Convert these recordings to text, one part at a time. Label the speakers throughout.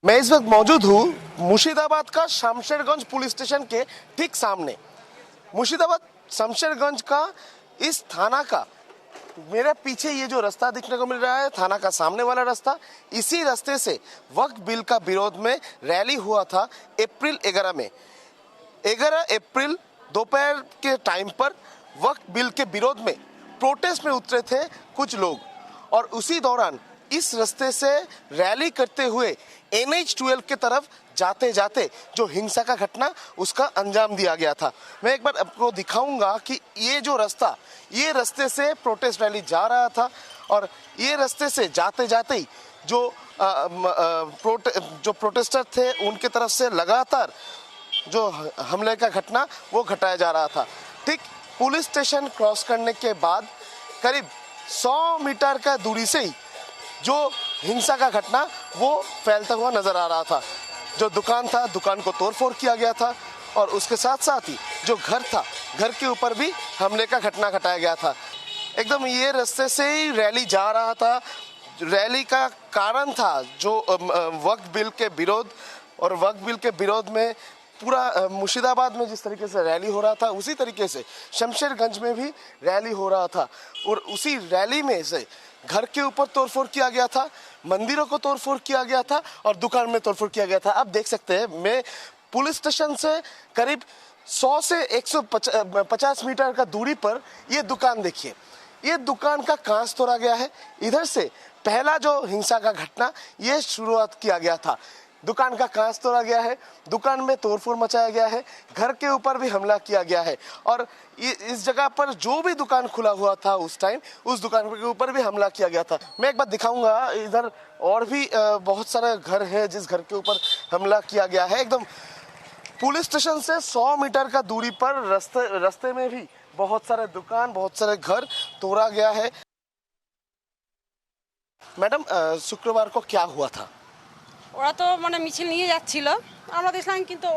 Speaker 1: मैं इस वक्त मौजूद हूँ मुर्शिदाबाद का शमशेरगंज पुलिस स्टेशन के ठीक सामने। मुर्शिदाबाद शमशेरगंज का इस थाना का मेरे पीछे ये जो रास्ता दिखने को मिल रहा है, थाना का सामने वाला रास्ता, इसी रास्ते से वक्फ बिल का विरोध में रैली हुआ था अप्रैल 11 में। 11 अप्रैल दोपहर के टाइम पर वक्फ बिल के विरोध में प्रोटेस्ट में उतरे थे कुछ लोग, और उसी दौरान इस रास्ते से रैली करते हुए NH-12 के तरफ जाते जाते जो हिंसा का घटना उसका अंजाम दिया गया था। मैं एक बार आपको दिखाऊंगा कि ये जो रास्ता, ये रास्ते से प्रोटेस्ट रैली जा रहा था, और ये रास्ते से जाते जाते ही जो प्रोटेस्टर थे उनके तरफ से लगातार जो हमले का घटना वो घटाया जा रहा था। ठीक पुलिस स्टेशन क्रॉस करने के बाद करीब 100 मीटर का दूरी से ही जो हिंसा का घटना वो फैलता हुआ नजर आ रहा था। जो दुकान था, दुकान को तोड़फोड़ किया गया था, और उसके साथ साथ ही जो घर था, घर के ऊपर भी हमले का घटना घटाया गया था। एकदम ये रास्ते से ही रैली जा रहा था। रैली का कारण था जो वक्फ बिल के विरोध, और वक्फ बिल के विरोध में पूरा मुर्शिदाबाद में जिस तरीके से रैली हो रहा था, उसी तरीके से शमशेरगंज में भी रैली हो रहा था। और उसी रैली में से घर के ऊपर तोड़फोड़ किया गया था, मंदिरों को तोड़फोड़ किया गया था, और दुकान में तोड़फोड़ किया गया था। आप देख सकते हैं, मैं पुलिस स्टेशन से करीब 100 से 150 मीटर का दूरी पर ये दुकान देखिए। ये दुकान का कांच तोड़ा गया है। इधर से पहला जो हिंसा का घटना ये शुरुआत किया गया था। दुकान का कांच तोड़ा गया है, दुकान में तोड़फोड़ मचाया गया है, घर के ऊपर भी हमला किया गया है, और इस जगह पर जो भी दुकान खुला हुआ था उस टाइम, उस दुकान के ऊपर भी हमला किया गया था। मैं एक बार दिखाऊंगा, इधर और भी बहुत सारे घर हैं जिस घर के ऊपर हमला किया गया है। एकदम पुलिस स्टेशन से 100 मीटर का दूरी पर रास्ते में भी बहुत सारे दुकान, बहुत सारे घर तोड़ा गया है। मैडम, शुक्रवार को क्या हुआ था?
Speaker 2: ওরা তো মানে মিছিল নিয়ে যাচ্ছিল, আমরা দেখলাম, কিন্তু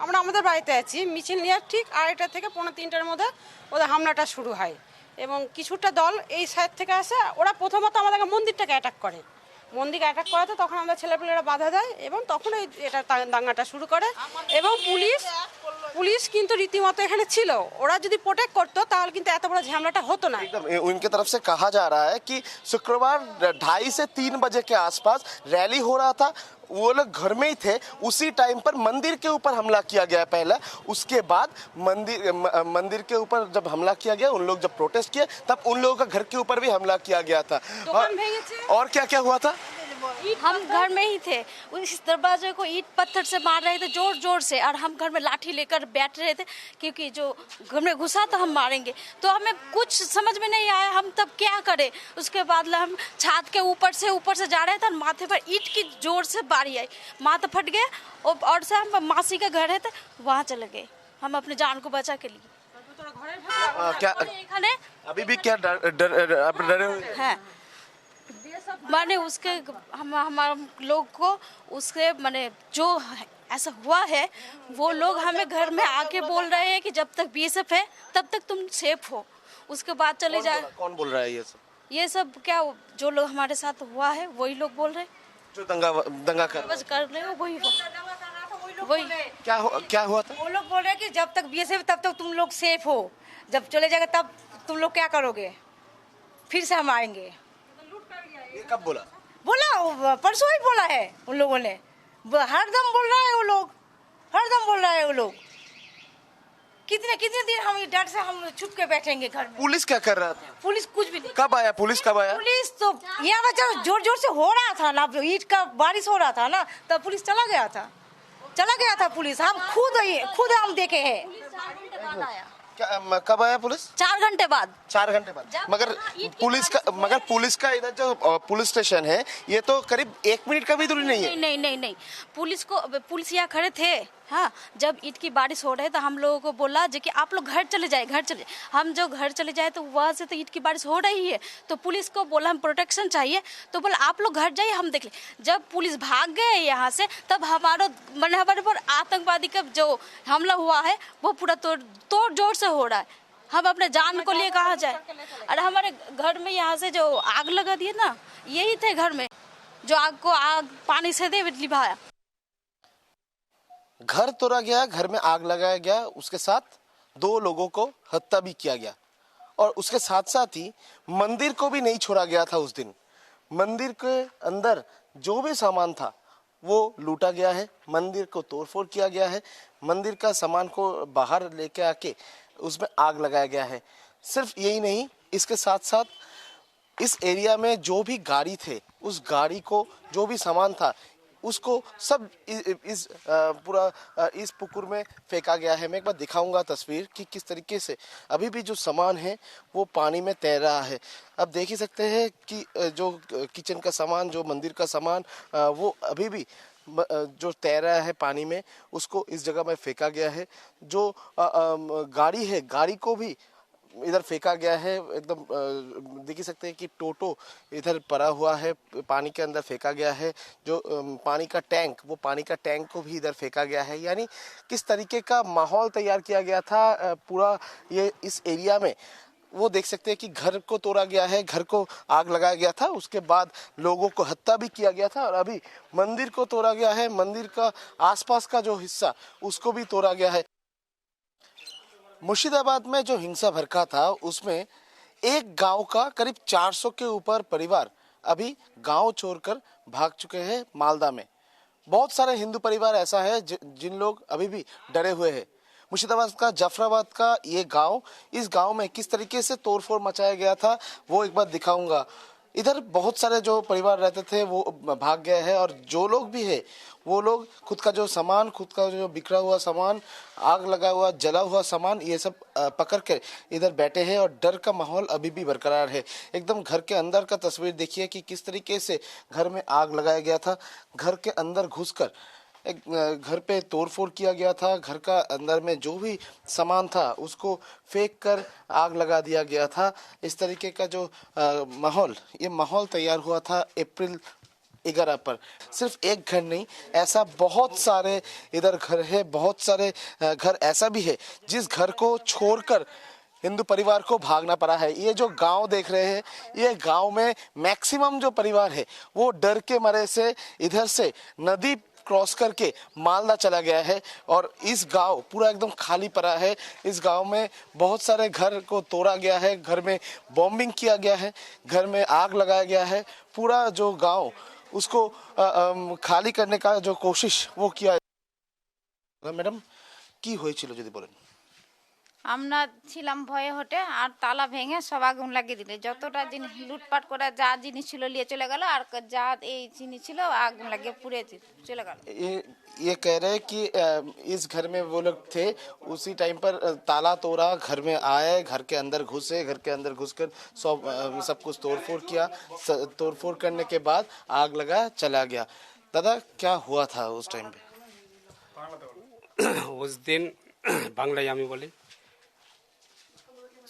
Speaker 2: আমরা আমাদের বাড়িতে আছি, মিছিল নিয়ে ঠিক 2:30 থেকে 2:45টার মধ্যে ওদের হামলাটা শুরু হয়। এবং কিছুটা দল এই সাইড থেকে আসে, ওরা প্রথমত আমাদেরকে মন্দিরটাকে অ্যাটাক করে। মন্দিরকে অ্যাটাক করাতে তখন আমরা ছেলেপেলেরা বাধা দেয়, এবং তখন এটা দাঙ্গাটা শুরু করে। এবং পুলিশ কিন্তু রীতিমতো এখানে ছিল। ওরা যদি প্রোটেক্ট করতো তাহলে কিন্তু এত বড় ঝামেলাটা হতো না।
Speaker 1: एकदम उनके तरफ से कहा जा रहा है कि शुक्रवार 2:30 से 3 बजे के आसपास रैली हो रहा था। वो लोग घर में ही थे। उसी टाइम पर मंदिर के ऊपर हमला किया गया पहला। उसके बाद मंदिर के ऊपर जब हमला किया गया, उन लोग जब प्रोटेस्ट किए, तब उन लोगों का घर के ऊपर भी हमला किया गया था। और क्या क्या हुआ था?
Speaker 3: हम घर में ही थे, उस दरवाजे को ईंट पत्थर से मार रहे थे जोर जोर से, और हम घर में लाठी लेकर बैठ रहे थे, क्योंकि जो घर में घुसा तो हम मारेंगे। तो हमें कुछ समझ में नहीं आया, हम तब क्या करें। उसके बाद हम छत के ऊपर से जा रहे थे, और माथे पर ईंट की जोर से बारी आई, माथा फट गया, और से हम मासी का घर है तो वहाँ चले गए हम अपने जान को बचा के लिए।
Speaker 1: क्या अभी भी क्या डरे हुए
Speaker 3: हैं? माने उसके हमारे लोग को उसके माने जो ऐसा हुआ है, वो लोग हमें घर में आके बोल रहे हैं कि जब तक BSF है तब तक तुम सेफ हो, उसके बाद चले जाए।
Speaker 1: कौन बोल रहा है
Speaker 3: ये सब क्या जो लोग हमारे साथ हुआ है वही लोग बोल रहे हैं,
Speaker 1: जो दंगा कर
Speaker 3: रहे हो वही
Speaker 1: क्या हुआ था?
Speaker 2: वो लोग बोल रहे हैं कि जब तक BSF तब तक तुम लोग सेफ हो, जब चले जाएगा तब तुम लोग क्या करोगे, फिर से हम आएंगे।
Speaker 1: ये कब बोला?
Speaker 2: परसों ही बोला है उन लोगों ने। हरदम बोल रहा है वो लोग, हरदम बोल रहा है वो लोग। कितने दिन हम डर से हम छुप के बैठेंगे घर में।
Speaker 1: पुलिस क्या कर रहा था?
Speaker 2: पुलिस कुछ भी नहीं।
Speaker 1: कब आया पुलिस?
Speaker 2: पुलिस तो यहाँ बच्चा जोर जोर से हो रहा था ना, ईंट का बारिश हो रहा था ना, तब पुलिस चला गया था पुलिस। हम खुद हम देखे हैं।
Speaker 1: कब आया पुलिस?
Speaker 3: 4 घंटे बाद।
Speaker 1: 4 घंटे बाद। मगर पुलिस का इधर जो पुलिस स्टेशन है, ये तो करीब 1 मिनट का भी दूरी नहीं है।
Speaker 3: नहीं, पुलिस यहाँ खड़े थे। हाँ, जब ईद की बारिश हो रही है तो हम लोगों को बोला जो कि आप लोग घर चले जाए। हम जो घर चले जाए तो वहाँ से तो ईद की बारिश हो रही है, तो पुलिस को बोला हम प्रोटेक्शन चाहिए, तो बोला आप लोग घर जाइए, हम देख ले। जब पुलिस भाग गए यहाँ से, तब हमारे पर आतंकवादी का जो हमला हुआ है वो पूरा तोड़ जोड़ से हो रहा है। हम अपने जान को लिए कहाँ जाए। अरे हमारे घर में यहाँ से जो आग लगा दिए ना, यही थे घर में जो आग को पानी से दे लिभाया।
Speaker 1: घर तोड़ा गया, घर में आग लगाया गया, उसके साथ 2 लोगों को हत्या भी किया गया और उसके साथ साथ ही मंदिर को भी नहीं छोड़ा गया था। उस दिन मंदिर के अंदर जो भी सामान था वो लूटा गया है, मंदिर को तोड़फोड़ किया गया है, मंदिर का सामान को बाहर लेके आके उसमें आग लगाया गया है। सिर्फ यही नहीं, इसके साथ साथ इस एरिया में जो भी गाड़ी थे, उस गाड़ी को जो भी सामान था उसको सब इस पूरा इस पुकुर में फेंका गया है। मैं एक बार दिखाऊंगा तस्वीर कि किस तरीके से अभी भी जो सामान है वो पानी में तैर रहा है। अब देख ही सकते हैं कि जो किचन का सामान, जो मंदिर का सामान, वो अभी भी जो तैर रहा है पानी में, उसको इस जगह में फेंका गया है। जो गाड़ी है, गाड़ी को भी इधर फेंका गया है। एकदम देख ही सकते हैं कि टोटो इधर पड़ा हुआ है, पानी के अंदर फेंका गया है। जो पानी का टैंक, वो पानी का टैंक को भी इधर फेंका गया है। यानी किस तरीके का माहौल तैयार किया गया था पूरा ये इस एरिया में, वो देख सकते हैं कि घर को तोड़ा गया है, घर को आग लगाया गया था, उसके बाद लोगों को हत्या भी किया गया था और अभी मंदिर को तोड़ा गया है। मंदिर का आसपास का जो हिस्सा उसको भी तोड़ा गया है। मुर्शिदाबाद में जो हिंसा भड़का था उसमें एक गांव का करीब 400 के ऊपर परिवार अभी गांव छोड़कर भाग चुके हैं मालदा में। बहुत सारे हिंदू परिवार ऐसा है जिन लोग अभी भी डरे हुए हैं। मुर्शिदाबाद का जाफराबाद का ये गांव, इस गांव में किस तरीके से तोड़फोड़ मचाया गया था वो एक बार दिखाऊंगा। इधर बहुत सारे जो परिवार रहते थे वो भाग गए हैं और जो लोग भी है वो लोग खुद का जो सामान, खुद का जो बिखरा हुआ सामान, आग लगा हुआ, जला हुआ सामान, ये सब पकड़ कर इधर बैठे हैं और डर का माहौल अभी भी बरकरार है। एकदम घर के अंदर का तस्वीर देखिए कि किस तरीके से घर में आग लगाया गया था। घर के अंदर घुसकर एक घर पे तोड़फोड़ किया गया था। घर का अंदर में जो भी सामान था उसको फेंक कर आग लगा दिया गया था। इस तरीके का जो माहौल, ये माहौल तैयार हुआ था अप्रैल 11 पर। सिर्फ एक घर नहीं, ऐसा बहुत सारे इधर घर है, बहुत सारे घर ऐसा भी है जिस घर को छोड़कर हिंदू परिवार को भागना पड़ा है। ये जो गांव देख रहे हैं, ये गांव में मैक्सिमम जो परिवार है वो डर के मारे से इधर से नदी क्रॉस करके मालदा चला गया है और इस गांव पूरा एकदम खाली पड़ा है। इस गांव में बहुत सारे घर को तोड़ा गया है, घर में बॉम्बिंग किया गया है, घर में आग लगाया गया है। पूरा जो गांव उसको खाली करने का जो कोशिश वो किया। मैडम की হয়েছিল যদি বলেন?
Speaker 4: আমরা ছিলাম ভয়ে হটে আর তালা ভেঙে সব আগুন লাগিয়ে দিলে, যতটা জিনিস লুটপাট করে যা জিনিস ছিল নিয়ে চলে গেল আর যা এই জিনিস ছিল আগুন লাগিয়ে পুড়ে চলে গেল।
Speaker 1: ये कह रहे हैं कि इस घर में वो लोग थे, उसी टाइम पर ताला तोड़ा, घर में आए, घर के अंदर घुसे, घर के अंदर घुसकर सब कुछ तोड़फोड़ किया। तोड़फोड़ करने के बाद आग लगा, चला गया। दादा क्या हुआ था उस टाइम पे?
Speaker 5: उस दिन বাংলায় আমি বলি,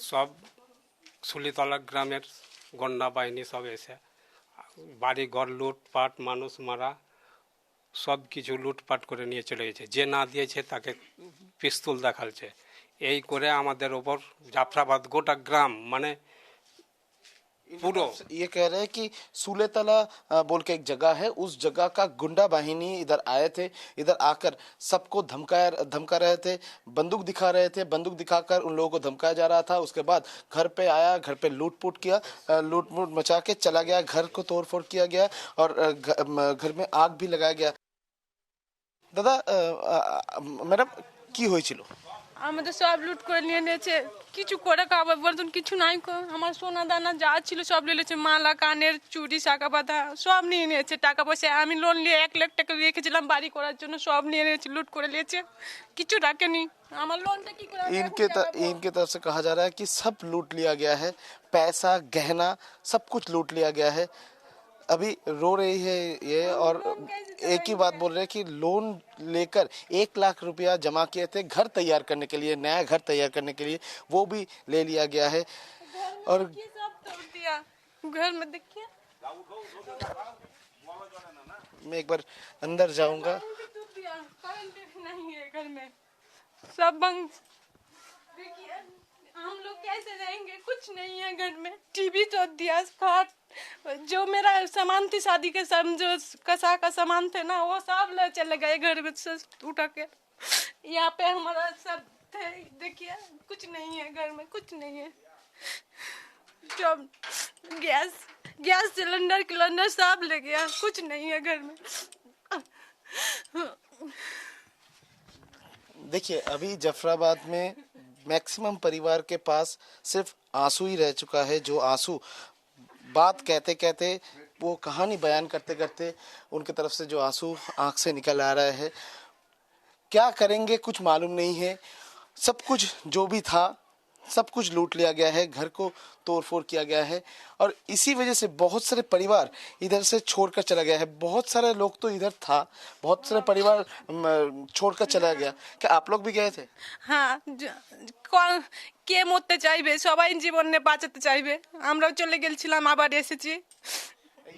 Speaker 5: সব সুলিতলা গ্রামের গন্ডা বাহিনী সব এসে বাড়ি ঘর লুটপাট, মানুষ মারা, সব কিছু লুটপাট করে নিয়ে চলে গেছে। যে না দিয়েছে তাকে পিস্তল দেখাচ্ছে। এই করে আমাদের ওপর জাফরাবাদ গোটা গ্রাম মানে पूरा।
Speaker 1: ये कह रहे हैं कि सुलेतला बोल के एक जगह है, उस जगह का गुंडा बाहिनी इधर आए थे। इधर आकर सबको धमका रहे थे, बंदूक दिखा रहे थे, बंदूक दिखाकर उन लोगों को धमकाया जा रहा था। उसके बाद घर पे आया, घर पे लूटपूट किया, लूटपूट मचा के चला गया, घर को तोड़फोड़ किया गया और घर में आग भी लगाया गया। दादा ম্যাডাম কি হয়েছিল?
Speaker 6: আমাদের সব লুট করে নিয়ে নিয়েছে, কিছু করে খাবার বর্তন কিছু নাই। আমার সোনা দানা যা ছিল সব নিয়ে নিয়েছে, মালা, কানের চুড়ি, শাঁখা বাঁধা সব নিয়ে নিয়েছে। টাকা পয়সা আমি লোন নিয়ে 1 লাখ টাকা রেখেছিলাম বাড়ি করার জন্য, সব নিয়ে নিয়েছে, লুট করে নিয়েছে, কিছু রাখেনি। আমার লোনটা কি করে?
Speaker 1: इनके तरफ से कहा जा रहा है कि सब लूट लिया गया है, पैसा, गहना सब कुछ लूट लिया गया है। अभी रो रही है ये और एक ही बात बोल रहे हैं कि लोन लेकर 1 लाख रुपया जमा किए थे घर तैयार करने के लिए, नया घर तैयार करने के लिए, वो भी ले लिया गया है। और
Speaker 6: सब तोड़ दिया घर में, देखिए।
Speaker 1: मैं एक बार अंदर जाऊंगा।
Speaker 6: नहीं है घर में, सब बंद। देखिए हम लोग कैसे रहेंगे, कुछ नहीं है घर में। टीवी तो दिया, खाट, जो मेरा सामान थी शादी के सब, जो कसा का सामान थे ना वो सब ले चले गए घर में से उठा के। यहाँ पे हमारा सब थे, देखिए कुछ नहीं है घर में, कुछ नहीं है। सब गैस सिलेंडर सब ले गया, कुछ नहीं है घर में।
Speaker 1: देखिए अभी जफराबाद में मैक्सिमम परिवार के पास सिर्फ आंसू ही रह चुका है, जो आंसू बात कहते कहते, वो कहानी बयान करते करते उनके तरफ से जो आंसू आंख से निकल आ रहा है। क्या करेंगे कुछ मालूम नहीं है। सब कुछ जो भी था सब कुछ लूट लिया गया है, घर को तोड़फोड़ किया गया है और इसी वजह से बहुत सारे परिवार इधर से छोड़कर चला गया है। बहुत सारे लोग तो इधर था, बहुत सारे परिवार छोड़कर चला गया। क्या आप लोग भी गए थे?
Speaker 6: হ্যাঁ, কে মরতে চাইবে? সবাই জীবনে বাঁচাতে চাইবে। আমরাও চলে গেছিলাম, আবার এসেছি।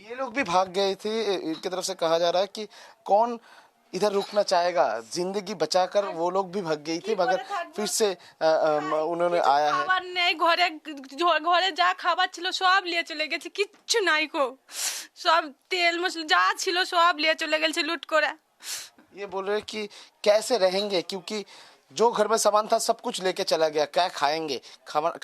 Speaker 1: ये लोग भी भाग गए थे। इनकी तरफ से कहा जा रहा है कि कौन इधर रुकना चाहेगा, जिंदगी बचाकर वो लोग भी भाग गई थी, मगर फिर से उन्होंने आया है।
Speaker 6: খাবার নেই ঘরে, ঘরে যা খাবার ছিল সব নিয়ে চলে গেছে, কিচ্ছু নাই কো। সব তেল মশলা যা ছিল সব নিয়ে চলে গেছে লুট করে।
Speaker 1: ये बोल रहे कि कैसे रहेंगे, क्योंकि जो घर में सामान था सब कुछ लेके चला गया। क्या खाएंगे,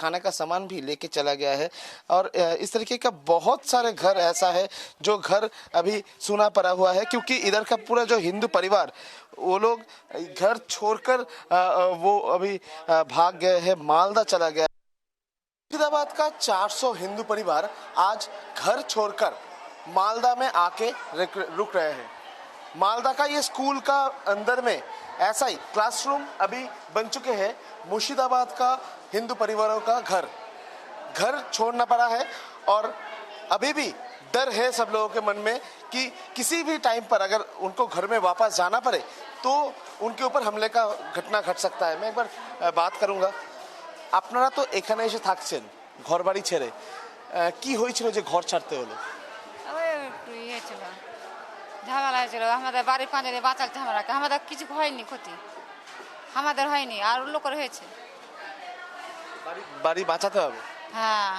Speaker 1: खाने का सामान भी लेके चला गया है। और इस तरीके का बहुत सारे घर ऐसा है जो घर अभी सूना पड़ा हुआ है, क्योंकि इधर का पूरा जो हिंदू परिवार वो लोग घर छोड़कर वो अभी भाग गए हैं, मालदा चला गया। मुर्शिदाबाद का 400 हिंदू परिवार आज घर छोड़कर मालदा में आके रुक रहे हैं। मालदा का ये स्कूल का अंदर में ऐसा ही क्लासरूम अभी बन चुके हैं। मुर्शिदाबाद का हिंदू परिवारों का घर छोड़ना पड़ा है और अभी भी डर है सब लोगों के मन में कि किसी भी टाइम पर अगर उनको घर में वापस जाना पड़े तो उनके ऊपर हमले का घटना घट सकता है। मैं एक बार बात करूंगा। আপনারা তো এখানে এসে থাকছেন ঘর বাড়ি ছেড়ে, কি হয়েছিল যে ঘর ছাড়তে হলো?
Speaker 4: ওই একটু ইয়ে ছিল, ঝামেলা হয়েছিল। আমাদের বাড়ির পাঁচে বাঁচাল ঝামেলাকে, আমাদের কিছু হয়নি ক্ষতি, আমাদের হয়নি, আর লোকের হয়েছে।
Speaker 1: বাড়ি বাঁচাতে হবে।
Speaker 4: হ্যাঁ,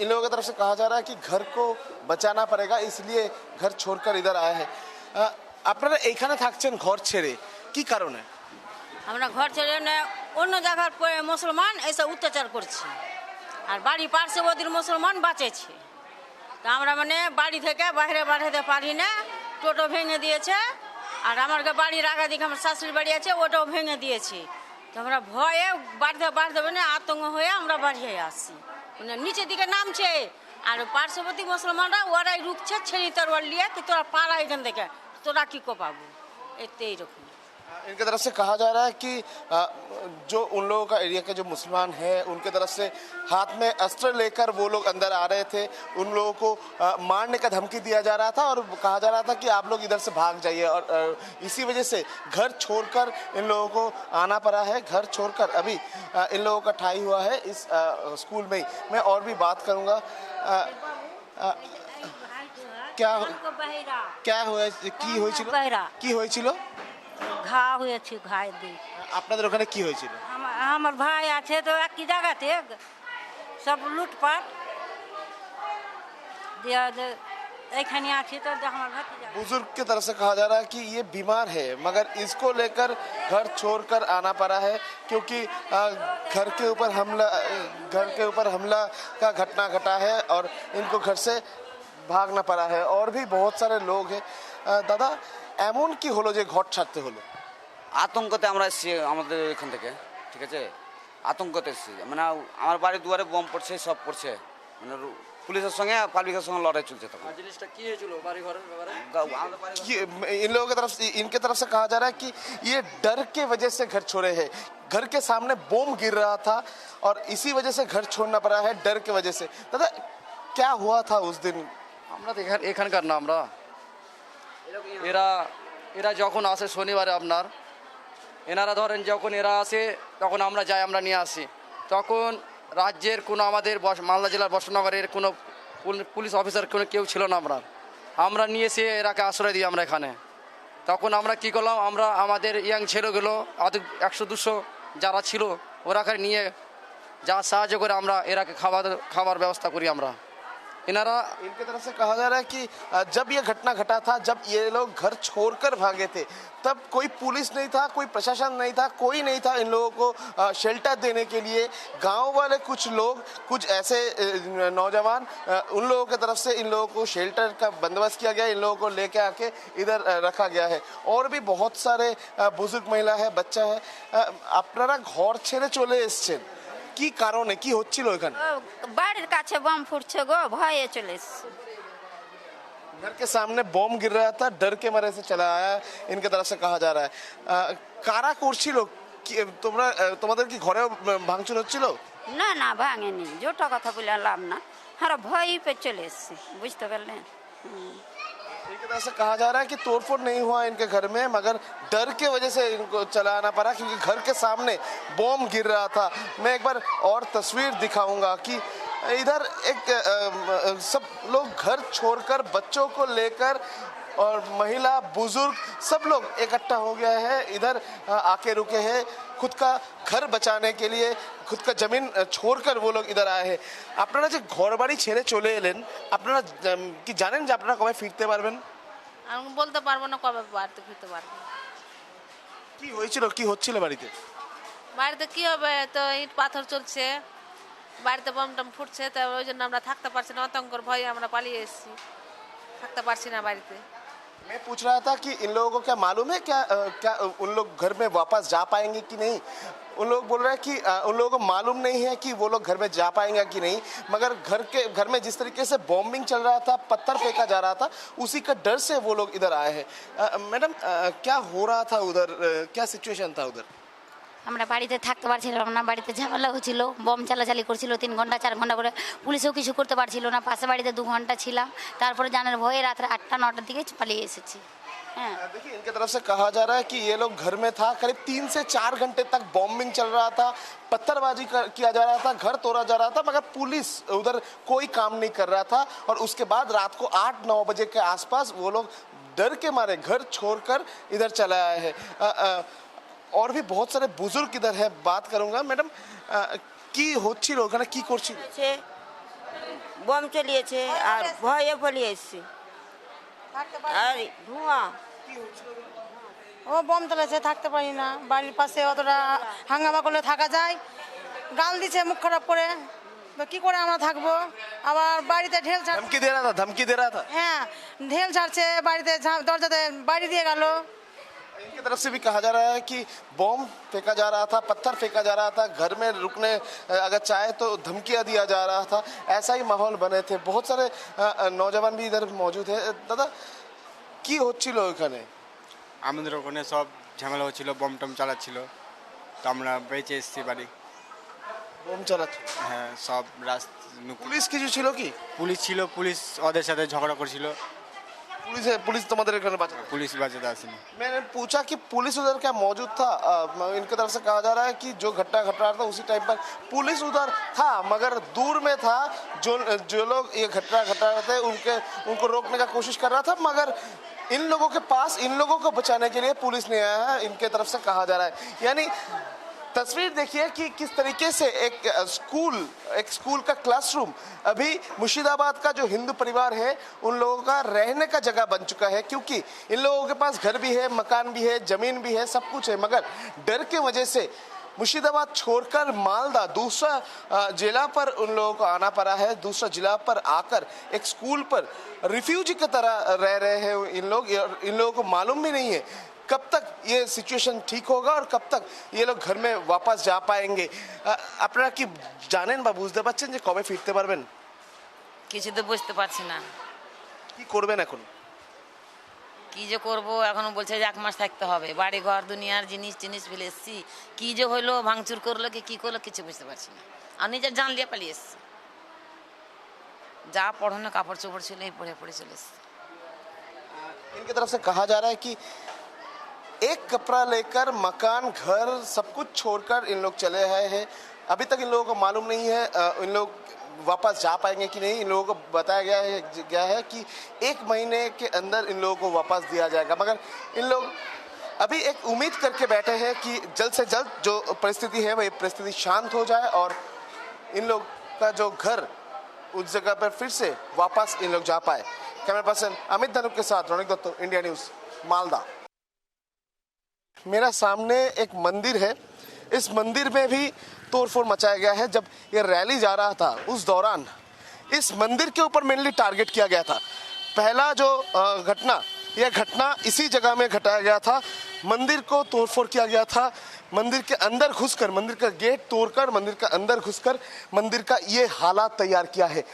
Speaker 1: इन लोगों की तरफ से कहा जा रहा है कि घर को बचाना पड़ेगा, इसलिए घर छोड़कर इधर आए हैं। আপনারা এখানে থাকছেন ঘর ছেড়ে, কি কারণে?
Speaker 7: আমরা ঘর ছেড়ে অন্য জায়গার মুসলমান এসে অত্যাচার করছে আর বাড়ি পার্শ্ববর্তী মুসলমান বাঁচেছে। তা আমরা মানে বাড়ি থেকে বাইরে বাড়াতে পারি না, টোটো ভেঙে দিয়েছে। আর আমার বাড়ির আগা দিকে আমার শাশুড়ি বাড়ি আছে, ওটাও ভেঙে দিয়েছে। তো আমরা ভয়ে বাড়তে মানে আতঙ্ক হয়ে আমরা বাড়িয়ে আসছি, মানে নিচের দিকে নামছে। আর পার্শ্ববর্তী মুসলমানরা ওরাই রুখছে ছেড়ি তরোয়াল নিয়ে, কি তোরা পালা এখান থেকে, তোরা কি পাবো, এতে এইরকম।
Speaker 1: इनकी तरफ से कहा जा रहा है कि जो उन लोगों का एरिया के जो मुसलमान हैं उनके तरफ से हाथ में अस्त्र लेकर वो लोग अंदर आ रहे थे। उन लोगों को मारने का धमकी दिया जा रहा था और कहा जा रहा था कि आप लोग इधर से भाग जाइए। और इसी वजह से घर छोड़कर इन लोगों को आना पड़ा है। घर छोड़कर अभी इन लोगों का ठाई हुआ है इस स्कूल में ही। मैं और भी बात करूँगा। क्या হয়ে কি হয়েছিল, কি হয়েছিল?
Speaker 8: ঘা হয়েছে, ঘায়ে দিই।
Speaker 1: আপনাদের ওখানে কি হয়েছিল?
Speaker 8: আমার ভাই আছে তো একই জায়গাতে সব লুটপাট এখানে আছে তো আমার ভাতিজা।
Speaker 1: बुजुर्ग की तरफ से कहा जा रहा है कि ये बीमार है, मगर इसको लेकर घर छोड़कर आना पड़ा है, क्योंकि घर के ऊपर हमला का घटना घटा है और इनको घर से भागना पड़ा है। और भी बहुत सारे लोग हैं। दादा, এমন কি হলো যে ঘর ছাড়তে হলো?
Speaker 9: আতঙ্কতে আমরা এসেছি আমাদের এখান থেকে, ঠিক আছে, আতঙ্কতে এসেছি। মানে আমার বাড়ির দুয়ারে বোম পড়ছে, সব পড়ছে, মানে পুলিশের সঙ্গে পাবলিকের সঙ্গে লড়াই চলছে। তখন জিনিসটা কি হয়েছিল বাড়ি ঘরের ব্যাপারে
Speaker 1: इन लोगों की तरफ से, इनके तरफ से कहा जा रहा है कि ये डर के वजह से घर छोड़े हैं। घर के सामने बोम गिर रहा था और इसी वजह से घर छोड़ना पड़ा है, डर के वजह से। दादा, क्या हुआ था उस दिन?
Speaker 10: আমরা তো এখানকার না, আমরা এরা যখন আসে শনিবারে আপনার, এনারা ধরেন যখন এরা আসে তখন আমরা যাই, আমরা নিয়ে আসি। তখন রাজ্যের কোনো আমাদের মালদা জেলার বর্ষনগরের কোনো পুলিশ অফিসার কোনো কেউ ছিল না। আমরা নিয়ে এসে এরাকে আশ্রয় দিই আমরা এখানে। তখন আমরা কি করলাম, আমরা আমাদের ইয়াং ছেলেগুলো 100-200 যারা ছিল ওরাকে নিয়ে যা সাহায্য করে আমরা এরাকে খাবার ব্যবস্থা করি আমরা। এনারা
Speaker 1: इनकी तरफ से कहा जा रहा है कि जब ये घटना घटा था, जब ये लोग घर छोड़कर भागे थे, तब कोई पुलिस नहीं था, कोई प्रशासन नहीं था, कोई नहीं था इन लोगों को शेल्टर देने के लिए। गांव वाले कुछ लोग, कुछ ऐसे नौजवान, उन लोगों की तरफ से इन लोगों को शेल्टर का बंदोबस्त किया गया, इन लोगों को लेके आके इधर रखा गया है। और भी बहुत सारे बुजुर्ग महिला है, बच्चा है। আপনারা ঘর ছেড়ে চলে এসেছেন, কি কারণে, কি হচ্ছিল এখানে?
Speaker 8: বাড়ির কাছে বম ফুটছে গো, ভয়ে চলে এসছি।
Speaker 1: घर के सामने बम गिर रहा था, डर के मारे से चला आया, इनके तरफ से कहा जा रहा है। কারা করছিল? তোমরা তোমাদের কি ঘরে ভাঙচুর হচ্ছিল?
Speaker 8: না না ভাঙেনি, জোটা কথা বলে লাভ না, আর ভয়ই पे চলে এসছি, বুঝতে পারলেন।
Speaker 1: इनके तरफ से कहा जा रहा है कि तोड़फोड़ नहीं हुआ इनके घर में, मगर डर के वजह से इनको चलाना पड़ा क्योंकि घर के सामने बम गिर रहा था। मैं एक बार और तस्वीर दिखाऊंगा कि इधर एक सब लोग घर छोड़कर, बच्चों को लेकर और महिला बुजुर्ग सब लोग इकट्ठा हो गया है, इधर आके रुके हैं खुद का घर बचाने के लिए, खुद का जमीन छोड़कर वो लोग इधर आए हैं। আপনারা যে ঘর বাড়ি ছেড়ে চলে এলেন, আপনারা কি জানেন যে আপনারা কবে ফিরতে পারবেন?
Speaker 6: আমি বলতে পারবো না কবে বাড়িতে ফিরতে পারবো।
Speaker 1: কি হয়েছিল, কি হচ্ছিল বাড়িতে?
Speaker 6: বাড়িতে কি হবে, তো ইট পাথর চলছে, বাড়িতে বম টম ফুটছে, তো ওই জন্য আমরা থাকতে পারছি না, আতঙ্কর ভয়ে আমরা পালিয়ে এসেছি, থাকতে পারছি না বাড়িতে।
Speaker 1: मैं पूछ रहा था कि इन लोगों को क्या मालूम है, क्या उन लोग घर में वापस जा पाएंगे कि नहीं? उन लोग बोल रहे हैं कि उन लोगों को मालूम नहीं है कि वो लोग घर में जा पाएंगे कि नहीं, मगर घर में जिस तरीके से बॉम्बिंग चल रहा था, पत्थर फेंका जा रहा था, उसी का डर से वो लोग इधर आए हैं। मैडम, क्या हो रहा था उधर, क्या सिचुएशन था उधर?
Speaker 8: আমরা বাড়িতে থাকতে পারছিলাম না, বাড়িতে ঝামেলা হচ্ছিল, বম চালাচালি করছিল 3 ঘন্টা 4 ঘন্টা করে, পুলিশও কিছু করতে পারছিল না। পাশে বাড়িতে 2 ঘন্টা ছিলাম, তারপরে জানার ভয়ে রাত্রে 8টা 9টার দিকে পালিয়ে এসেছি। হ্যাঁ,
Speaker 1: देखिए, इनके तरफ से कहा जा रहा है कि ये लोग घर में था, करीब 3 से 4 घंटे तक बॉम्बिंग चल रहा था, पत्थरबाजी किया जा रहा था, घर तोड़ा जा रहा था, मगर पुलिस उधर कोई काम नहीं कर रहा था। और उसके बाद रात को 8-9 बजे के आसपास वो लोग डर के मारे घर छोड़कर इधर चले आए हैं। और भी बहुत सारे बुजुर्ग इधर है, बात करूंगा। मैडम, কি হচ্ছিল ওখানে, কি করছিল?
Speaker 8: বম চালিয়েছে আর ভয়ে পালিয়ে এসেছি, আর ধোঁয়া।
Speaker 2: ও বম চালাচ্ছে, থাকতে পারি না, বাড়ির পাশে অতটা হাঙ্গামা করলে থাকা যায়, গাল দিচ্ছে মুখ খারাপ করে, তো কি করে আমরা থাকবো? আবার বাড়িতে ঢেল ছাড়,
Speaker 1: धमकी दे रहा था, धमकी दे रहा था।
Speaker 2: হ্যাঁ ঢেল ছাড়ছে, বাড়িতে দরজাতে বাড়ি দিয়ে গেল।
Speaker 1: इनकी तरफ से भी कहा जा रहा है कि बॉम्ब फेंका जा रहा था, पत्थर फेंका जा रहा था, घर में रुकने अगर चाहे तो धमकियां दिया जा रहा था, ऐसा ही माहौल बने थे। बहुत सारे नौजवान भी इधर मौजूद है। दादा, কি হচ্ছিল ওখানে?
Speaker 11: আমাদের ওখানে সব ঝামেলা হচ্ছিল, বম টম চালাচ্ছিল, তো আমরা বেঁচে এসেছি বাড়ি।
Speaker 1: বম চালাচ্ছে?
Speaker 11: হ্যাঁ, সব
Speaker 1: পুলিশ কিছু ছিল কি?
Speaker 11: পুলিশ ছিল, পুলিশ ওদের সাথে ঝগড়া করছিল।
Speaker 1: पुलिस तुम्हारे घर बचा?
Speaker 11: पुलिस बाजदा आसनी।
Speaker 1: मैंने पूछा कि पुलिस उधर क्या मौजूद था? इनकी तरफ से कहा जा रहा है कि जो घटना घट रहा था उसी टाइम पर पुलिस उधर था, मगर दूर में था। जो लोग ये घटना घटा रहे थे उनको रोकने का कोशिश कर रहा था, मगर इन लोगों के पास, इन लोगों को बचाने के लिए पुलिस नहीं आया है, इनके तरफ से कहा जा रहा है। यानी तस्वीर देखिए कि किस तरीके से एक स्कूल का क्लासरूम अभी मुर्शिदाबाद का जो हिंदू परिवार है उन लोगों का रहने का जगह बन चुका है, क्योंकि इन लोगों के पास घर भी है, मकान भी है, जमीन भी है, सब कुछ है, मगर डर के वजह से मुर्शिदाबाद छोड़कर मालदा दूसरा जिला पर उन लोगों को आना पड़ा है। दूसरा जिला पर आकर एक स्कूल पर रिफ्यूजी की तरह रह रहे हैं इन लोगों को मालूम भी नहीं है कब तक ये सिचुएशन ठीक होगा और कब तक ये लोग घर में वापस जा पाएंगे। আপনারা কি জানেন বা বুঝতে পারছেন যে কবে ফিরতে পারবেন?
Speaker 7: কিছু তো বুঝতে পারছি না,
Speaker 1: কি করবেন এখন?
Speaker 7: কি যে করব, এখনো বলছে যে 1 মাস থাকতে হবে, বাড়ি ঘর দুনিয়ার জিনিস ফেলে এসেছি, কি যে হইলো, ভাঙচুর করলো কি করলো কিছু বুঝতে পারছি না। আর নিজের জান লিয়ে পালিয়ে এসেছি, যা পড়ানো কাপড় চোপড় ছিল এই পড়ে চলে এসেছি।
Speaker 1: इनकी तरफ से कहा जा रहा है कि एक कपड़ा लेकर मकान घर सब कुछ छोड़कर इन लोग चले आए हैं। अभी तक इन लोगों को मालूम नहीं है इन लोग वापस जा पाएंगे कि नहीं। इन लोगों को बताया गया है कि 1 महीने के अंदर इन लोगों को वापस दिया जाएगा, मगर इन लोग अभी एक उम्मीद करके बैठे हैं कि जल्द से जल्द जो परिस्थिति है वही परिस्थिति शांत हो जाए और इन लोग का जो घर उस जगह पर फिर से वापस इन लोग जा पाए। कैमरा पर्सन अमित धनुक के साथ रौनिक दत्तो, इंडिया न्यूज, मालदा। मेरा सामने एक मंदिर है, इस मंदिर में भी तोड़फोड़ मचाया गया है। जब ये रैली जा रहा था उस दौरान इस मंदिर के ऊपर मेनली टारगेट किया गया था। पहला जो यह घटना इसी जगह में घटाया गया था। मंदिर को तोड़फोड़ किया गया था, मंदिर के अंदर घुसकर, मंदिर का गेट तोड़कर मंदिर का अंदर घुसकर मंदिर का ये हालात तैयार किया है,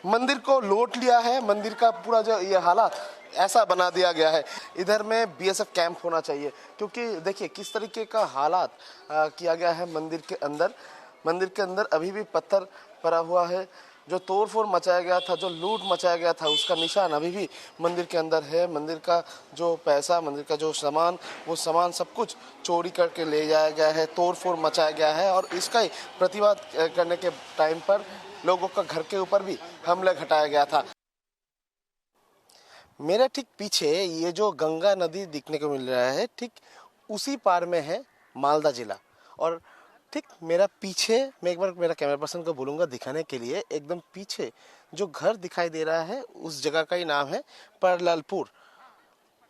Speaker 1: मंदिर को लूट लिया है। मंदिर का पूरा जो ये हालात ऐसा बना दिया गया है। इधर में बीएसएफ कैंप होना चाहिए, क्योंकि देखिए किस तरीके का हालात किया गया है मंदिर के अंदर। मंदिर के अंदर अभी भी पत्थर पड़ा हुआ है। जो तोड़फोड़ मचाया गया था, जो लूट मचाया गया था, उसका निशान अभी भी मंदिर के अंदर है। मंदिर का जो पैसा, मंदिर का जो सामान, वो सामान सब कुछ चोरी करके ले जाया गया है, तोड़फोड़ मचाया गया है। और इसका ही प्रतिवाद करने के टाइम पर लोगों का घर के ऊपर भी हमला घटाया गया था। मेरे ठीक पीछे ये जो गंगा नदी दिखने को मिल रहा है, ठीक उसी पार में है मालदा जिला। और ठीक मेरा पीछे, मैं एक बार मेरा कैमरा पर्सन को बोलूँगा दिखाने के लिए, एकदम पीछे जो घर दिखाई दे रहा है उस जगह का ही नाम है परलालपुर।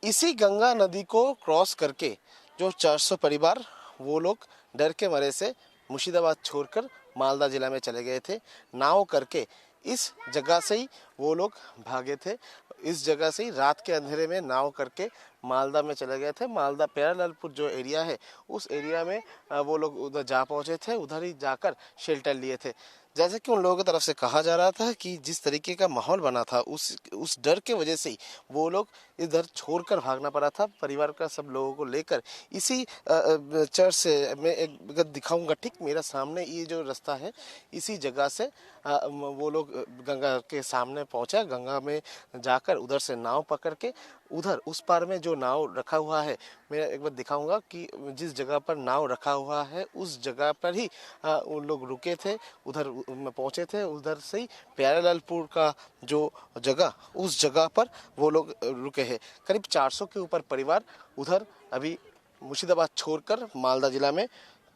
Speaker 1: इसी गंगा नदी को क्रॉस करके जो 400 परिवार, वो लोग डर के मारे से मुर्शिदाबाद छोड़कर मालदा जिला में चले गए थे। नाव करके इस जगह से ही वो लोग भागे थे। इस जगह से ही रात के अंधेरे में नाव करके मालदा में चले गए थे। मालदा प्यारालालपुर जो एरिया है, उस एरिया में वो लोग उधर जा पहुंचे थे, उधर ही जाकर शेल्टर लिए थे। जैसे कि उन लोगों की तरफ से कहा जा रहा था कि जिस तरीके का माहौल बना था, उस डर के वजह से ही वो लोग इधर छोड़कर भागना पड़ा था, परिवार का सब लोगों को लेकर। इसी चर्च से मैं एक दिखाऊंगा, ठीक मेरा सामने ये जो रास्ता है, इसी जगह से वो लोग गंगा के सामने पहुंचा। गंगा में जाकर उधर से नाव पकड़ के उधर उस पार में जो नाव रखा हुआ है, मैं एक बार दिखाऊंगा कि जिस जगह पर नाव रखा हुआ है उस जगह पर ही उन लोग रुके थे, उधर में पहुंचे थे। उधर से ही प्यारालालपुर का जो जगह, उस जगह पर वो लोग रुके हैं। करीब 400 के ऊपर परिवार उधर अभी मुर्शिदाबाद छोड़कर मालदा जिला में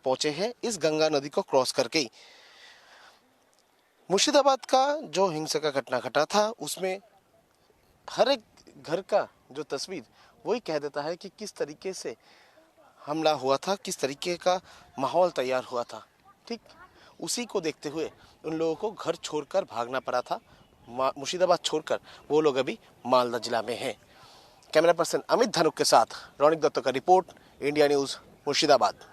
Speaker 1: पहुंचे हैं, इस गंगा नदी को क्रॉस करके ही। मुर्शिदाबाद का जो हिंसा का घटना घटा था, उसमें हर एक घर का जो तस्वीर वही कह देता है कि किस तरीके से हमला हुआ था, किस तरीके का माहौल तैयार हुआ था। ठीक उसी को देखते हुए उन लोगों को घर छोड़कर भागना पड़ा था। मुर्शिदाबाद छोड़कर वो लोग अभी मालदा जिला में हैं। कैमरा पर्सन अमित धनुक के साथ रौनिक दत्तो का रिपोर्ट, इंडिया न्यूज, मुर्शिदाबाद।